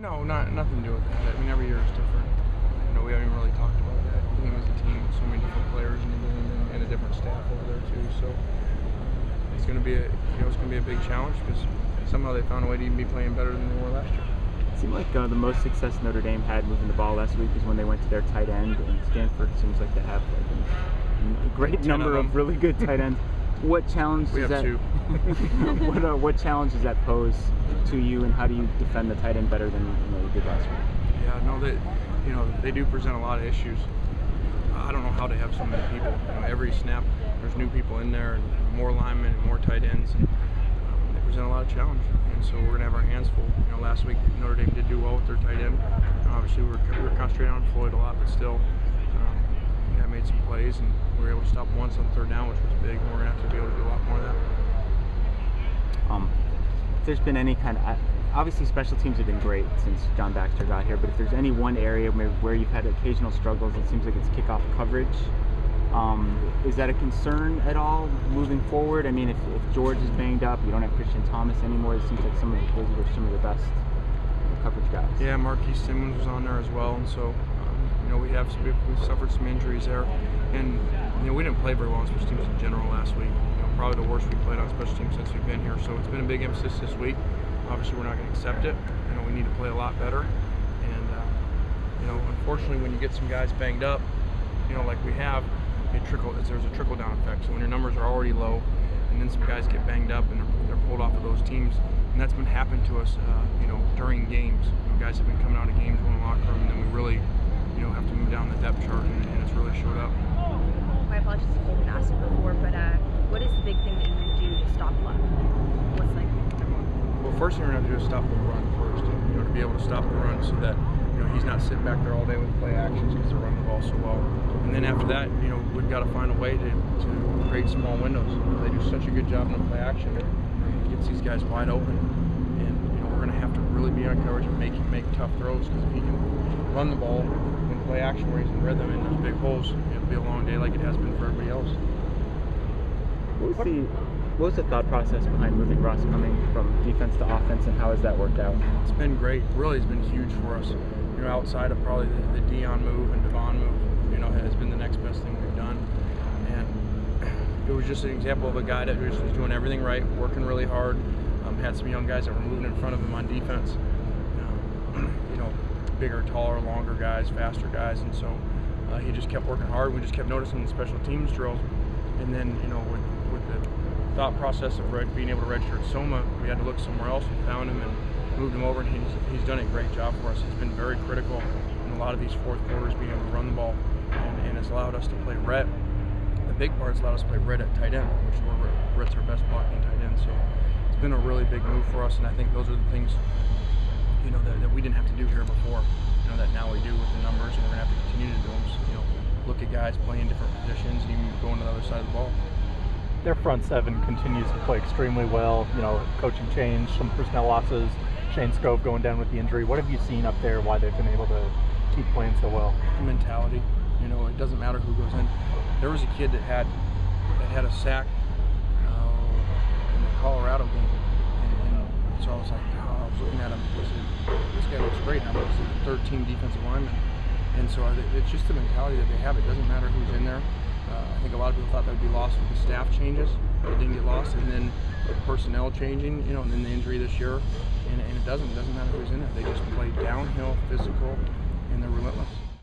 No, nothing to do with that. I mean, every year is different. You know, we haven't even really talked about that. The team is a team with so many different players in the game and a different staff over there too. So it's going to be it's going to be a big challenge because somehow they found a way to even be playing better than they were last year. It seemed like the most success Notre Dame had moving the ball last week was when they went to their tight end, and Stanford seems like they have like a great number of really good tight ends. What challenge we does have that? Two. what challenge does that pose to you, and how do you defend the tight end better than you did last week? Yeah, no, they do present a lot of issues. I don't know how they have so many people. You know, every snap, there's new people in there, and more linemen, and more tight ends, and they present a lot of challenge. And so we're gonna have our hands full. You know, last week Notre Dame did do well with their tight end. Obviously, we were concentrating on Floyd a lot, but still, I made some plays, and we were able to stop once on third down, which was big. And we're gonna have to be able to do a lot more of that. If there's been any kind of, obviously special teams have been great since John Baxter got here, but if there's any one area where you've had occasional struggles, it seems like it's kickoff coverage. Is that a concern at all moving forward? I mean, if George is banged up, you don't have Christian Thomas anymore. It seems like those are some of the best coverage guys. Yeah, Marquise Simmons was on there as well, and so we've suffered some injuries there, and we didn't play very well on special teams in general last week. Probably the worst we played on special teams since we've been here. So it's been a big emphasis this week. Obviously, we're not going to accept it. We need to play a lot better, and unfortunately, when you get some guys banged up, like we have, there's a trickle down effect. So when your numbers are already low, and then some guys get banged up and they're pulled off of those teams, and that's been happening to us, during games. Guys have been coming out of games, going to the locker room, and then we really, have to move down the depth chart, and it's really showed up. My apologies if you didn't ask it before, but what is the big thing that you can do to stop luck? What's like number one? Well, first thing we're going to have to do is stop the run first. To be able to stop the run so that he's not sitting back there all day with play actions because they're running the ball so well. And then after that, we've got to find a way to create small windows. They do such a good job in the play action. It gets these guys wide open, and we're going to have to really be on coverage and make tough throws, because if he can run the ball in play action where he's in rhythm in those big holes, it'll be a long day like it has been for everybody else. What was the thought process behind moving Ross Cumming from defense to offense, and how has that worked out? It's been great. Really, it's been huge for us. Outside of probably the Dion move and Devon move, has been the next best thing we've done. And it was just an example of a guy that was doing everything right, working really hard. Had some young guys that were moving in front of him on defense. Bigger, taller, longer guys, faster guys, and so he just kept working hard. We just kept noticing the special teams drills, and then with the thought process of being able to redshirt Soma, we had to look somewhere else. We found him and moved him over, and he's done a great job for us. He's been very critical in a lot of these fourth quarters, being able to run the ball, and it's allowed us to play Rhett. The big part is allowed us to play Rhett at tight end, which is where Rhett's our best blocking tight end. So it's been a really big move for us, and I think those are the things that we didn't have to do here before, that now we do with the numbers, and we're going to have to continue to do them. So, look at guys playing different positions and even going to the other side of the ball. Their front seven continues to play extremely well. Coaching change, some personnel losses, Shane Scove going down with the injury. What have you seen up there, why they've been able to keep playing so well? The mentality. It doesn't matter who goes in. There was a kid that had a sack in the Colorado game, and so I was like, I was looking at him, I said, this guy looks great. I was a third-team defensive lineman, and so it's just the mentality that they have. It doesn't matter who's in there. I think a lot of people thought that would be lost with the staff changes. It didn't get lost, and then the personnel changing, and then the injury this year, and it doesn't matter who's in there. They just play downhill, physical, and they're relentless.